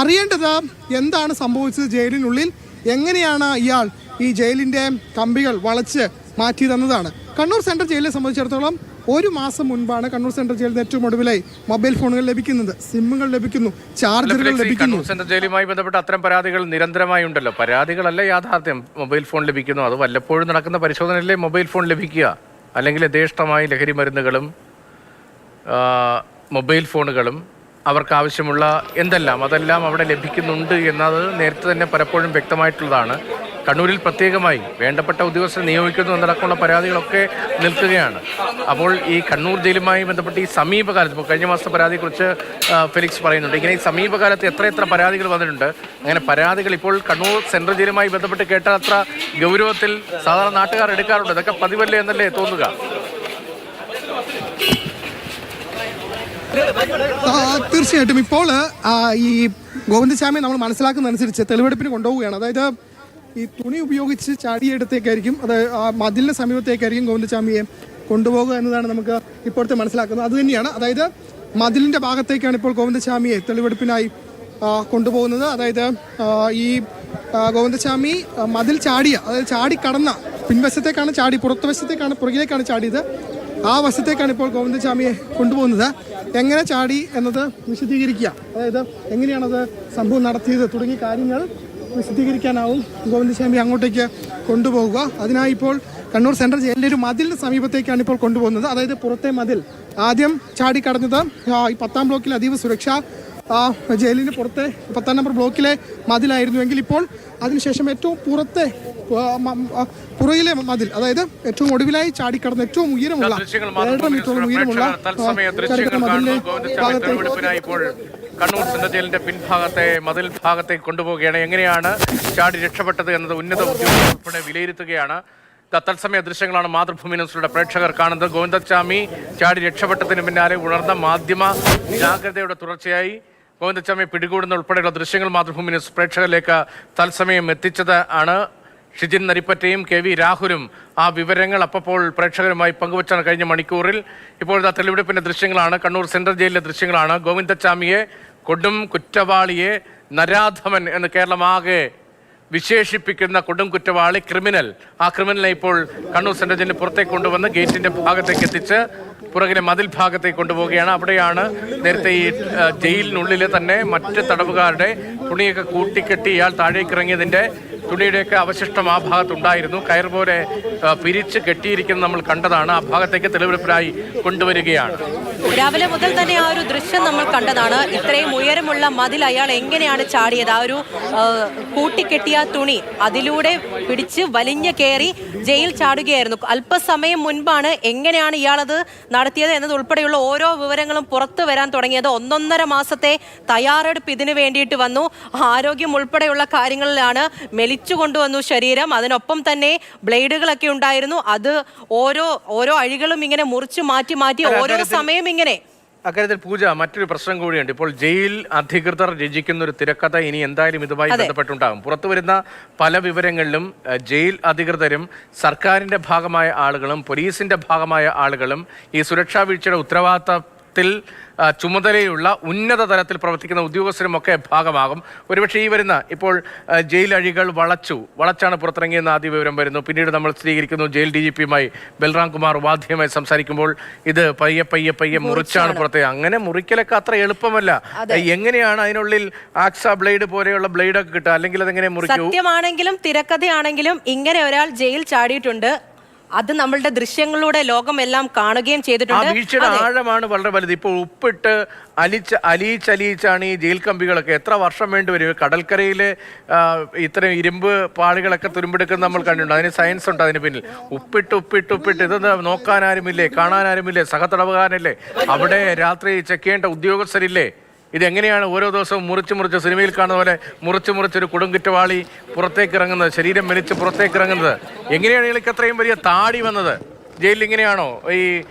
അറിയേണ്ടത് എന്താണ് സംഭവിച്ചത് ജയിലിനുള്ളിൽ, എങ്ങനെയാണ് ഇയാൾ ഈ ജയിലിൻ്റെ കമ്പികൾ വളച്ച് മാറ്റിയതെന്നതാണ്. കണ്ണൂർ സെൻട്രൽ ജയിലിനെ സംബന്ധിച്ചിടത്തോളം 1 മാസം മുൻപാണ് കണ്ണൂർ സെൻട്രൽ ജയിലിൽ ഏറ്റവും ഒടുവിലായി മൊബൈൽ ഫോണുകൾ ലഭിക്കുന്നത്, സിമ്മുകൾ ലഭിക്കുന്നു, ചാർജറുകൾ ലഭിക്കുന്നു. സെൻട്രൽ ജയിലുമായി ബന്ധപ്പെട്ട അത്തരം പരാതികൾ നിരന്തരമായി ഉണ്ടല്ലോ. പരാതികളല്ല യാഥാർത്ഥ്യം. മൊബൈൽ ഫോൺ ലഭിക്കുന്നു, അത് വല്ലപ്പോഴും നടക്കുന്ന പരിശോധനയിലെ മൊബൈൽ ഫോൺ ലഭിക്കുക, അല്ലെങ്കിൽ യഥേഷ്ടമായി ലഹരി മരുന്നുകളും മൊബൈൽ ഫോണുകളും അവർക്കാവശ്യമുള്ള എന്തെല്ലാം അതെല്ലാം അവിടെ ലഭിക്കുന്നുണ്ട് എന്നത് നേരത്തെ തന്നെ പലപ്പോഴും വ്യക്തമായിട്ടുള്ളതാണ്. കണ്ണൂരിൽ പ്രത്യേകമായി വേണ്ടപ്പെട്ട ഉദ്യോഗസ്ഥരെ നിയോഗിക്കുന്നു എന്നടക്കമുള്ള പരാതികളൊക്കെ നിൽക്കുകയാണ്. അപ്പോൾ ഈ കണ്ണൂർ ജയിലുമായി ബന്ധപ്പെട്ട് ഈ സമീപകാലത്ത്, ഇപ്പോൾ കഴിഞ്ഞ മാസത്തെ പരാതിയെക്കുറിച്ച് ഫെലിക്സ് പറയുന്നുണ്ട്, ഇങ്ങനെ ഈ സമീപകാലത്ത് എത്ര പരാതികൾ വന്നിട്ടുണ്ട്. അങ്ങനെ പരാതികൾ ഇപ്പോൾ കണ്ണൂർ സെൻട്രൽ ജയിലുമായി ബന്ധപ്പെട്ട് കേട്ടാൽ അത്ര ഗൗരവത്തിൽ സാധാരണ നാട്ടുകാർ എടുക്കാറുണ്ട്. ഇതൊക്കെ പതിവല്ലേ എന്നല്ലേ തോന്നുക? തീർച്ചയായിട്ടും ഇപ്പോൾ ഈ ഗോവിന്ദചാമിയെ നമ്മൾ മനസ്സിലാക്കുന്നതനുസരിച്ച് തെളിവെടുപ്പിന് കൊണ്ടുപോവുകയാണ്. അതായത് ഈ തുണി ഉപയോഗിച്ച് ചാടിയെടുത്തേക്കായിരിക്കും, അത് മതിലിന് സമീപത്തേക്കായിരിക്കും ഗോവിന്ദചാമിയെ കൊണ്ടുപോകുക എന്നതാണ് നമുക്ക് ഇപ്പോഴത്തെ മനസ്സിലാക്കുന്നത്. അതുതന്നെയാണ്, അതായത് മതിലിൻ്റെ ഭാഗത്തേക്കാണ് ഇപ്പോൾ ഗോവിന്ദചാമിയെ തെളിവെടുപ്പിനായി കൊണ്ടുപോകുന്നത്. അതായത് ഈ ഗോവിന്ദചാമി മതിൽ ചാടിയ, അതായത് ചാടിക്കടന്ന പിൻവശത്തേക്കാണ് ചാടി, പുറകിലേക്കാണ് ചാടിയത്. ആ വശത്തേക്കാണ് ഇപ്പോൾ ഗോവിന്ദചാമിയെ കൊണ്ടുപോകുന്നത്. എങ്ങനെ ചാടി എന്നത് വിശദീകരിക്കുക, അതായത് എങ്ങനെയാണത് സംഭവം നടത്തിയത് തുടങ്ങിയ കാര്യങ്ങൾ വിശദീകരിക്കാനാവും ഗോവിന്ദചാമി അങ്ങോട്ടേക്ക് കൊണ്ടുപോകുക. അതിനായി ഇപ്പോൾ കണ്ണൂർ സെൻട്രൽ ജയിലിൻ്റെ ഒരു മതിലിന് സമീപത്തേക്കാണ് ഇപ്പോൾ കൊണ്ടുപോകുന്നത്. അതായത് പുറത്തെ മതിൽ ആദ്യം ചാടിക്കടഞ്ഞത് ഈ 10-ാം ബ്ലോക്കിൽ അതീവ സുരക്ഷ ജയിലിന് പുറത്തെ 10-ാം നമ്പർ ബ്ലോക്കിലെ മതിലായിരുന്നുവെങ്കിൽ ഇപ്പോൾ അതിനുശേഷം ഏറ്റവും പുറകിലെ മതിൽ, അതായത് ഏറ്റവും ഒടുവിലായി ചാടിക്കടന്ന ഏറ്റവും ഉയരമുള്ള 1.5 മീറ്ററോളം ഉയരമുള്ള കണ്ണൂർ സെൻട്രൽ ജയിലിന്റെ പിൻഭാഗത്തെ മതിൽ ഭാഗത്തേക്ക് കൊണ്ടുപോവുകയാണ്. എങ്ങനെയാണ് ചാടി രക്ഷപ്പെട്ടത് എന്നത് ഉന്നത ഉദ്യോഗസ്ഥർ ഉൾപ്പെടെ വിലയിരുത്തുകയാണ്. തത്സമയ ദൃശ്യങ്ങളാണ് മാതൃഭൂമി ന്യൂസിലൂടെ പ്രേക്ഷകർ കാണുന്നത്. ഗോവിന്ദചാമി ചാടി രക്ഷപ്പെട്ടതിന് പിന്നാലെ ഉണർന്ന മാധ്യമ ജാഗ്രതയുടെ തുടർച്ചയായി ഗോവിന്ദചാമി പിടികൂടുന്ന ഉൾപ്പെടെയുള്ള ദൃശ്യങ്ങൾ മാതൃഭൂമി ന്യൂസ് പ്രേക്ഷകരിലേക്ക് തത്സമയം എത്തിച്ചത് ആണ്. ഷിജിൻ നരിപ്പറ്റയും KV രാഹുലും ആ വിവരങ്ങൾ അപ്പോൾ പ്രേക്ഷകരുമായി പങ്കുവച്ചാണ് കഴിഞ്ഞ മണിക്കൂറിൽ. ഇപ്പോൾ തെളിവെടുപ്പിന്റെ ദൃശ്യങ്ങളാണ്, കണ്ണൂർ സെൻട്രൽ ജയിലിലെ ദൃശ്യങ്ങളാണ്. ഗോവിന്ദചാമിയെ കൊടും കുറ്റവാളിയെ, നരാധമൻ എന്ന് കേരളമാകെ വിശേഷിപ്പിക്കുന്ന കൊടും കുറ്റവാളി, ക്രിമിനൽ, ആ ക്രിമിനലിനെ ഇപ്പോൾ കണ്ണൂർ സെൻട്രൽ ജയിലിന് പുറത്തേക്ക് കൊണ്ടുവന്ന് ഗേറ്റിന്റെ ഭാഗത്തേക്ക് എത്തിച്ച് പുറകിലെ മതിൽ ഭാഗത്തേക്ക് കൊണ്ടുപോവുകയാണ്. അവിടെയാണ് നേരത്തെ ഈ ജയിലിനുള്ളിലെ തന്നെ മറ്റ് തടവുകാരുടെ തുണിയൊക്കെ കൂട്ടിക്കെട്ടി ഇയാൾ താഴേക്ക് ഇറങ്ങിയതിൻ്റെ തുണിയുടെയൊക്കെ അവശിഷ്ടം ആ ഭാഗത്തുണ്ടായിരുന്നു. കയർ പോലെ പിരിച്ച് കെട്ടിയിരിക്കുന്നത് നമ്മൾ കണ്ടതാണ്. ആ ഭാഗത്തേക്ക് തെളിവെടുപ്പിനായി കൊണ്ടുവരികയാണ്. രാവിലെ മുതൽ തന്നെ ആ ഒരു ദൃശ്യം നമ്മൾ കണ്ടതാണ്. ഇത്രയും ഉയരമുള്ള മതിൽ അയാൾ എങ്ങനെയാണ് ചാടിയത്, ആ ഒരു കൂട്ടിക്കെട്ടിയ തുണി അതിലൂടെ പിടിച്ച് വലിഞ്ഞു കയറി ജയിൽ ചാടുകയായിരുന്നു. അല്പസമയം മുൻപാണ് എങ്ങനെയാണ് ഇയാളത് നടത്തിയത് എന്നതുൾപ്പെടെയുള്ള ഓരോ വിവരങ്ങളും പുറത്തു വരാൻ തുടങ്ങിയത്. 1.5 മാസത്തെ തയ്യാറെടുപ്പ് ഇതിനു വേണ്ടിയിട്ട് വന്നു. ആരോഗ്യം ഉൾപ്പെടെയുള്ള കാര്യങ്ങളിലാണ് മെലിച്ചു കൊണ്ടുവന്നു ശരീരം. അതിനൊപ്പം തന്നെ ബ്ലേഡുകളൊക്കെ ഉണ്ടായിരുന്നു. അത് ഓരോ അഴികളും ഇങ്ങനെ മുറിച്ച് മാറ്റി ഓരോ സമയം ഇങ്ങനെ. അക്കാര്യത്തിൽ പൂജ, മറ്റൊരു പ്രശ്നം കൂടിയുണ്ട്. ഇപ്പോൾ ജയിൽ അധികൃതർ രചിക്കുന്ന ഒരു തിരക്കഥ ഇനി എന്തായാലും ഇതുമായി ബന്ധപ്പെട്ടുണ്ടാകും. പുറത്തു വരുന്ന പല വിവരങ്ങളിലും ജയിൽ അധികൃതരും സർക്കാരിന്റെ ഭാഗമായ ആളുകളും പോലീസിന്റെ ഭാഗമായ ആളുകളും ഈ സുരക്ഷാ വീഴ്ചയുടെ ഉത്തരവാദിത്തത്തിൽ ചുമതലയുള്ള ഉന്നത തലത്തിൽ പ്രവർത്തിക്കുന്ന ഉദ്യോഗസ്ഥരുമൊക്കെ ഭാഗമാകും. ഒരുപക്ഷെ ഈ വരുന്ന ഇപ്പോൾ ജയിൽ അഴികൾ വളച്ചാണ് പുറത്തിറങ്ങിയെന്ന് ആദ്യ വിവരം വരുന്നു. പിന്നീട് നമ്മൾ സ്ഥിരീകരിക്കുന്നു ജയിൽ DGPയുമായി ബൽറാം കുമാർ ഉപാധ്യായുമായി സംസാരിക്കുമ്പോൾ ഇത് പയ്യെ മുറിച്ചാണ് പുറത്തേക്ക്. അങ്ങനെ മുറിക്കലൊക്കെ അത്ര എളുപ്പമല്ല. എങ്ങനെയാണ് അതിനുള്ളിൽ ആക്സ ബ്ലേഡ് പോലെയുള്ള ബ്ലേഡൊക്കെ കിട്ടുക, അല്ലെങ്കിൽ അതെങ്ങനെ മുറിക്കും? സത്യമാണെങ്കിലും തിരക്കഥയാണെങ്കിലും ഇങ്ങനെ ഒരാൾ ജയിൽ ചാടിയിട്ടുണ്ട്. അത് നമ്മളുടെ ദൃശ്യങ്ങളിലൂടെ ലോകമെല്ലാം കാണുകയും ചെയ്തിട്ടുണ്ട്. വീഴ്ചയുടെ ആഴമാണ് വളരെ വലുത്. ഇപ്പോൾ ഉപ്പിട്ട് അലിയിച്ചാണ് ഈ ജയിൽ കമ്പികളൊക്കെ. എത്ര വർഷം വേണ്ടി വരും? കടൽക്കരയിലെ ഇത്തരം ഇരുമ്പ് പാളികളൊക്കെ തുരുമ്പെടുക്കുന്ന നമ്മൾ കണ്ടിട്ടുണ്ട്. അതിന് സയൻസ് ഉണ്ട് അതിന് പിന്നിൽ. ഉപ്പിട്ട് ഇതൊന്ന് നോക്കാനാരുമില്ലേ, കാണാനാരുമില്ലേ, സഹതടവുകാരനല്ലേ, അവിടെ രാത്രി ചെക്ക് ചെയ്യേണ്ട ഉദ്യോഗസ്ഥരില്ലേ? ഇതെങ്ങനെയാണ് ഓരോ ദിവസവും മുറിച്ച് സിനിമയിൽ കാണുന്ന പോലെ മുറിച്ചൊരു കൊടുങ്കുറ്റവാളി പുറത്തേക്ക് ഇറങ്ങുന്നത്, ശരീരം വലിച്ച് പുറത്തേക്ക് ഇറങ്ങുന്നത്? എങ്ങനെയാണ് ഇയാൾക്ക് അത്രയും വലിയ താടി വന്നത്? ജയിലിൽ ഇങ്ങനെയാണോ ഈ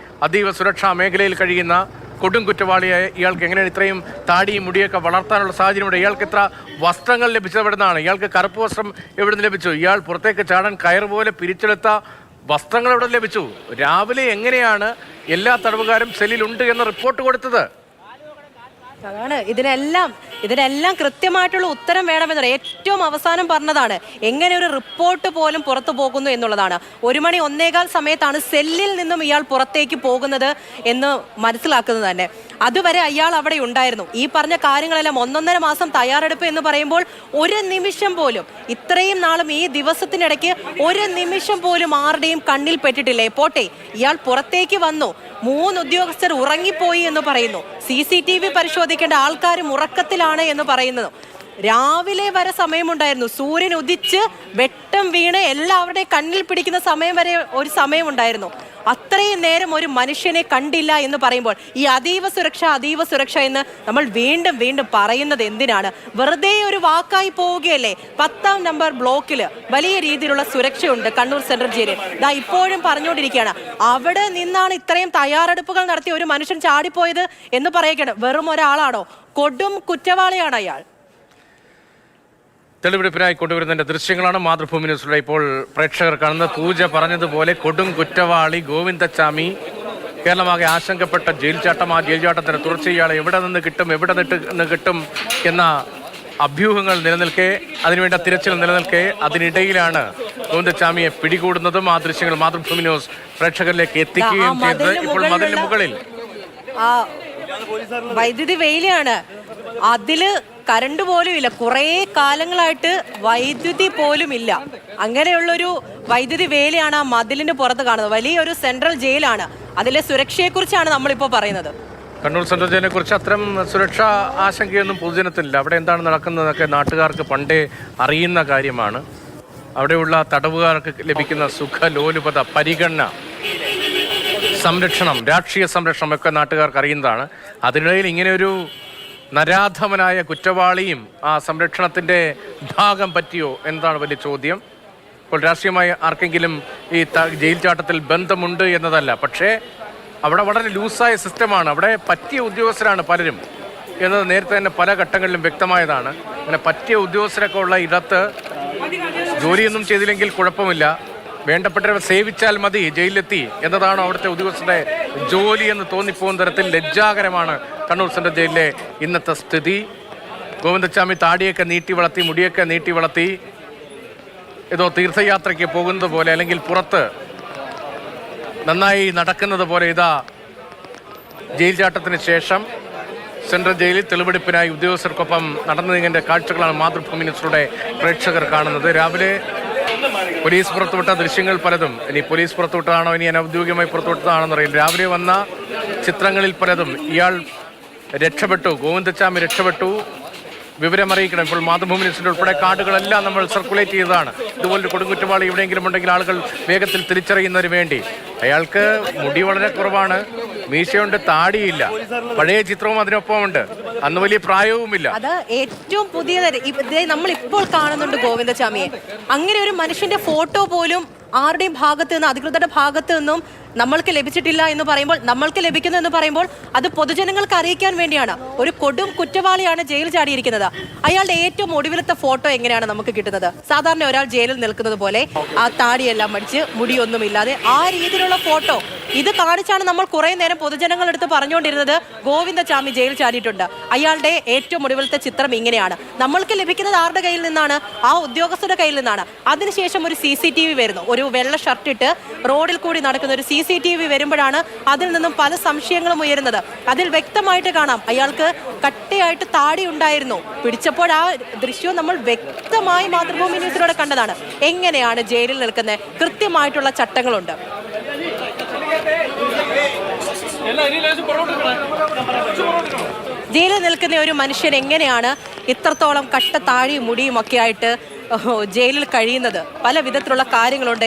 അതീവ സുരക്ഷാ മേഖലയിൽ കഴിയുന്ന കൊടും കുറ്റവാളിയായ ഇയാൾക്ക് എങ്ങനെയാണ് ഇത്രയും താടിയും മുടിയൊക്കെ വളർത്താനുള്ള സാഹചര്യമുണ്ട്? ഇയാൾക്ക് എത്ര വസ്ത്രങ്ങൾ ലഭിച്ചത് എവിടെ നിന്നാണ്? ഇയാൾക്ക് കറുപ്പ് വസ്ത്രം എവിടെ നിന്ന് ലഭിച്ചു? ഇയാൾ പുറത്തേക്ക് ചാടാൻ കയർ പോലെ പിരിച്ചെടുത്ത വസ്ത്രങ്ങൾ എവിടെ ലഭിച്ചു? രാവിലെ എങ്ങനെയാണ് എല്ലാ തടവുകാരും സെല്ലിലുണ്ട് എന്ന് റിപ്പോർട്ട് കൊടുത്തത്? അതാണ് ഇതിനെല്ലാം കൃത്യമായിട്ടുള്ള ഉത്തരം വേണമെന്ന് ഏറ്റവും അവസാനം പറഞ്ഞതാണ്. എങ്ങനെ ഒരു റിപ്പോർട്ട് പോലും പുറത്തു പോകുന്നു എന്നുള്ളതാണ്. 1 മണി 1:15 സമയത്താണ് സെല്ലിൽ നിന്നും ഇയാൾ പുറത്തേക്ക് പോകുന്നത് എന്ന് മനസ്സിലാക്കുന്നത് തന്നെ. അതുവരെ അയാൾ അവിടെ ഉണ്ടായിരുന്നു. ഈ പറഞ്ഞ കാര്യങ്ങളെല്ലാം 1.5 മാസം തയ്യാറെടുപ്പ് എന്ന് പറയുമ്പോൾ ഒരു നിമിഷം പോലും ഇത്രയും നാളും ഈ ദിവസത്തിനിടയ്ക്ക് ഒരു നിമിഷം പോലും ആരുടെയും കണ്ണിൽ പെട്ടിട്ടില്ലേ? പോട്ടെ, ഇയാൾ പുറത്തേക്ക് വന്നു, 3 ഉദ്യോഗസ്ഥർ ഉറങ്ങിപ്പോയി എന്ന് പറയുന്നു, CCTV പരിശോധിക്കേണ്ട ആൾക്കാരും ഉറക്കത്തിലാണ് എന്ന് പറയുന്നു. രാവിലെ വരെ സമയമുണ്ടായിരുന്നു. സൂര്യൻ ഉദിച്ച് വെട്ടം വീണ് എല്ലാവരുടെയും കണ്ണിൽ പിടിക്കുന്ന സമയം വരെ ഒരു സമയമുണ്ടായിരുന്നു. അത്രയും നേരം ഒരു മനുഷ്യനെ കണ്ടില്ല എന്ന് പറയുമ്പോൾ ഈ അതീവ സുരക്ഷ എന്ന് നമ്മൾ വീണ്ടും വീണ്ടും പറയുന്നത് എന്തിനാണ്? വെറുതെ ഒരു വാക്കായി പോവുകയല്ലേ? 10ാം നമ്പർ ബ്ലോക്കിൽ വലിയ രീതിയിലുള്ള സുരക്ഷയുണ്ട് കണ്ണൂർ സെൻട്രൽ ജയിലിൽ. ദാ ഇപ്പോഴും പറഞ്ഞുകൊണ്ടിരിക്കുകയാണ്, അവിടെ നിന്നാണ് ഇത്രയും തയ്യാറെടുപ്പുകൾ നടത്തി ഒരു മനുഷ്യൻ ചാടിപ്പോയത് എന്ന് പറയുകയാണ്. വെറും ഒരാളാണോ? കൊടും കുറ്റവാളിയാണ് അയാൾ. തെളിവെടുപ്പിനായി കൊണ്ടുവരുന്നതിന്റെ ദൃശ്യങ്ങളാണ് മാതൃഭൂമി ന്യൂസിലൂടെ ഇപ്പോൾ പ്രേക്ഷകർ കാണുന്നത്. പൂജ പറഞ്ഞതുപോലെ കൊടും കുറ്റവാളി ഗോവിന്ദച്ചാമി കേരളമാകെ ആശങ്കപ്പെട്ട ജയിൽ ചാട്ടം. ആ ജയിൽ ചാട്ടത്തിന് തുടർച്ച ഇയാളെ എവിടെ നിന്ന് കിട്ടും എന്ന അഭ്യൂഹങ്ങൾ നിലനിൽക്കെ, അതിനുവേണ്ട തിരച്ചിൽ നിലനിൽക്കെ, അതിനിടയിലാണ് ഗോവിന്ദച്ചാമിയെ പിടികൂടുന്നതും. ആ ദൃശ്യങ്ങൾ മാതൃഭൂമി ന്യൂസ് പ്രേക്ഷകരിലേക്ക് എത്തിക്കുകയും ചെയ്തത്. ഇപ്പോൾ മതിലിന് മുകളിൽ വൈദ്യുതി വേലിയാണ്, അതില് കറണ്ട് പോലും ഇല്ല. കുറേ കാലങ്ങളായിട്ട് വൈദ്യുതി പോലും ഇല്ല. അങ്ങനെയുള്ളൊരു വൈദ്യുതി വേലിയാണ് ആ മതിലിന് പുറത്ത് കാണുന്നത്. വലിയൊരു സെൻട്രൽ ജയിലാണ്. അതിലെ സുരക്ഷയെക്കുറിച്ചാണ് നമ്മളിപ്പോൾ പറയുന്നത്. കണ്ണൂർ സെൻട്രൽ ജയിലിനെ കുറിച്ച് അത്തരം സുരക്ഷാ ആശങ്കയൊന്നും പൊതുജനത്തിനില്ല. അവിടെ എന്താണ് നടക്കുന്നതൊക്കെ നാട്ടുകാർക്ക് പണ്ടേ അറിയുന്ന കാര്യമാണ്. അവിടെയുള്ള തടവുകാർക്ക് ലഭിക്കുന്ന സുഖലോലുപത, പരിഗണന, സംരക്ഷണം, രാഷ്ട്രീയ സംരക്ഷണം ഒക്കെ നാട്ടുകാർക്ക് അറിയുന്നതാണ്. അതിനിടയിൽ ഇങ്ങനെയൊരു നരാധമനായ കുറ്റവാളിയും ആ സംരക്ഷണത്തിൻ്റെ ഭാഗം പറ്റിയോ എന്നതാണ് വലിയ ചോദ്യം. ഇപ്പോൾ രാഷ്ട്രീയമായി ആർക്കെങ്കിലും ഈ ജയിൽ ചാട്ടത്തിൽ ബന്ധമുണ്ട് എന്നതല്ല, പക്ഷേ അവിടെ വളരെ ലൂസായ സിസ്റ്റമാണ്. അവിടെ പറ്റിയ ഉദ്യോഗസ്ഥരാണ് പലരും എന്നത് നേരത്തെ തന്നെ പല ഘട്ടങ്ങളിലും വ്യക്തമായതാണ്. അങ്ങനെ പറ്റിയ ഉദ്യോഗസ്ഥരൊക്കെ ഉള്ള ഇടത്ത് ജോലിയൊന്നും ചെയ്തില്ലെങ്കിൽ കുഴപ്പമില്ല, വേണ്ടപ്പെട്ടവരെ സേവിച്ചാൽ മതി, ജയിലിലെത്തി എന്നതാണ് അവിടുത്തെ ഉദ്യോഗസ്ഥരുടെ ജോലി എന്ന് തോന്നിപ്പോകുന്ന തരത്തിൽ ലജ്ജാകരമാണ് കണ്ണൂർ സെൻട്രൽ ജയിലിലെ ഇന്നത്തെ സ്ഥിതി. ഗോവിന്ദച്ചാമി താടിയൊക്കെ നീട്ടി വളർത്തി, മുടിയൊക്കെ നീട്ടി വളർത്തി, ഏതോ തീർത്ഥയാത്രയ്ക്ക് പോകുന്നത് പോലെ, അല്ലെങ്കിൽ പുറത്ത് നന്നായി നടക്കുന്നത് പോലെ ഇതാ ജയിൽ ചാട്ടത്തിന് ശേഷം സെൻട്രൽ ജയിലിൽ തെളിവെടുപ്പിനായി ഉദ്യോഗസ്ഥർക്കൊപ്പം നടന്നു നീങ്ങേണ്ട കാഴ്ചകളാണ് മാതൃഭൂമി ന്യൂസിലൂടെ പ്രേക്ഷകർ കാണുന്നത്. രാവിലെ പോലീസ് പുറത്തുവിട്ട ദൃശ്യങ്ങൾ പലതും, ഇനി പോലീസ് പുറത്തുവിട്ടതാണോ ഇനി അനൗദ്യോഗികമായി പുറത്തുവിട്ടതാണെന്ന് അറിയില്ല. രാവിലെ വന്ന ചിത്രങ്ങളിൽ പലതും ഇയാൾ രക്ഷപ്പെട്ടു, ഗോവിന്ദച്ചാമി രക്ഷപ്പെട്ടു, വിവരമറിയിക്കണം. ഇപ്പോൾ മാതൃഭൂമി ന്യൂസിൻ്റെ ഉൾപ്പെടെ കാർഡുകളെല്ലാം നമ്മൾ സർക്കുലേറ്റ് ചെയ്തതാണ്. ഇതുപോലൊരു കൊടുങ്കുറ്റവാളി എവിടെയെങ്കിലും ഉണ്ടെങ്കിൽ ആളുകൾ വേഗത്തിൽ തിരിച്ചറിയുന്നതിന് വേണ്ടി. അയാൾക്ക് മുടി വളരെ കുറവാണ്, മീശയുണ്ട്, താടിയില്ല. പഴയ ചിത്രവും അതിനൊപ്പമുണ്ട്, അന്ന് വലിയ പ്രായവുമില്ല. അത് ഏറ്റവും പുതിയ നമ്മൾ ഇപ്പോൾ കാണുന്നുണ്ട് ഗോവിന്ദച്ചാമിയെ. അങ്ങനെ ഒരു മനുഷ്യന്റെ ഫോട്ടോ പോലും ആരുടെയും ഭാഗത്ത് നിന്ന്, അധികൃതരുടെ ഭാഗത്ത് നിന്നും നമ്മൾക്ക് ലഭിച്ചിട്ടില്ല എന്ന് പറയുമ്പോൾ, നമ്മൾക്ക് ലഭിക്കുന്നു എന്ന് പറയുമ്പോൾ അത് പൊതുജനങ്ങൾക്ക് അറിയിക്കാൻ വേണ്ടിയാണ്. ഒരു കൊടും കുറ്റവാളിയാണ് ജയിൽ ചാടിയിരിക്കുന്നത്. അയാളുടെ ഏറ്റവും ഒടുവിലത്തെ ഫോട്ടോ എങ്ങനെയാണ് നമുക്ക് കിട്ടുന്നത്? സാധാരണ ഒരാൾ ജയിലിൽ നിൽക്കുന്നത് പോലെ ആ താടിയെല്ലാം മടിച്ച് മുടിയൊന്നുമില്ലാതെ ആ രീതിയിലുള്ള ഫോട്ടോ. ഇത് കാണിച്ചാണ് നമ്മൾ കുറെ നേരം പൊതുജനങ്ങളെടുത്ത് പറഞ്ഞുകൊണ്ടിരുന്നത് ഗോവിന്ദച്ചാമി ജയിൽ ചാടിയിട്ടുണ്ട്. അയാളുടെ ഏറ്റവും ഒടുവിലത്തെ ചിത്രം ഇങ്ങനെയാണ്. നമ്മൾക്ക് ലഭിക്കുന്നത് ആരുടെ കയ്യിൽ നിന്നാണ്? ആ ഉദ്യോഗസ്ഥരുടെ കയ്യിൽ നിന്നാണ്. അതിനുശേഷം ഒരു CCTV വരുന്നു. ഒരു വെള്ള ഷർട്ടിട്ട് റോഡിൽ കൂടി നടക്കുന്ന ഒരു CCTV വരുമ്പോഴാണ് അതിൽ നിന്നും പല സംശയങ്ങളും ഉയരുന്നത്. അതിൽ വ്യക്തമായിട്ട് കാണാം അയാൾക്ക് കട്ടയായിട്ട് താടി ഉണ്ടായിരുന്നു. പിടിച്ചപ്പോൾ ആ ദൃശ്യവും നമ്മൾ വ്യക്തമായി മാതൃഭൂമി ന്യൂസിലൂടെ കണ്ടതാണ്. എങ്ങനെയാണ് ജയിലിൽ നിൽക്കുന്നത്? കൃത്യമായിട്ടുള്ള ചട്ടങ്ങളുണ്ട്. ജയിലിൽ നിൽക്കുന്ന ഒരു മനുഷ്യൻ എങ്ങനെയാണ് ഇത്രത്തോളം കട്ട താടിയും മുടിയും ഒക്കെ ആയിട്ട് ജയിലിൽ കഴിയുന്നത്? പല വിധത്തിലുള്ള കാര്യങ്ങളുണ്ട്.